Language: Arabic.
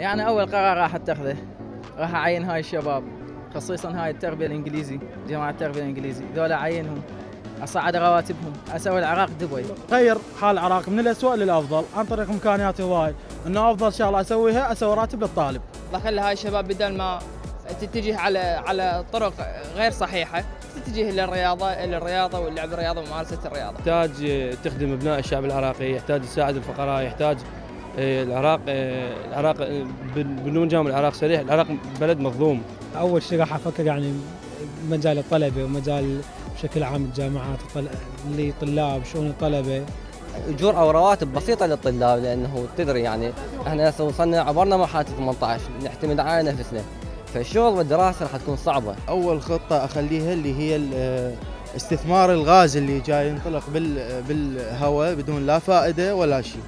يعني أول قرار راح أتخذه راح أعين هاي الشباب، خصيصا هاي التربية الإنجليزي، جماعة التربية الإنجليزي ذولا أعينهم، أصعد رواتبهم، أسوي العراق دبي. غير حال العراق من الأسوأ للأفضل عن طريق إمكانيات هواي، إنه أفضل شغلة أسويها أسوي راتب للطالب. خلي هاي الشباب بدل ما تتجه على طرق غير صحيحة تتجه للرياضة واللعب الرياضة وممارسة الرياضة. يحتاج تخدم أبناء الشعب العراقي، يحتاج تساعد الفقراء، يحتاج العراق بدون جانب العراق سريع، العراق بلد مظلوم. أول شيء راح أفكر يعني مجال الطلبة ومجال بشكل عام الجامعات لطلاب شؤون الطلبة، اجور او رواتب بسيطه للطلاب، لانه تدري يعني احنا هسه وصلنا عبرنا مرحله 18 نعتمد على نفسنا، فالشغل والدراسه راح تكون صعبه. اول خطه اخليها اللي هي استثمار الغاز اللي جاي ينطلق بالهواء بدون لا فائده ولا شيء.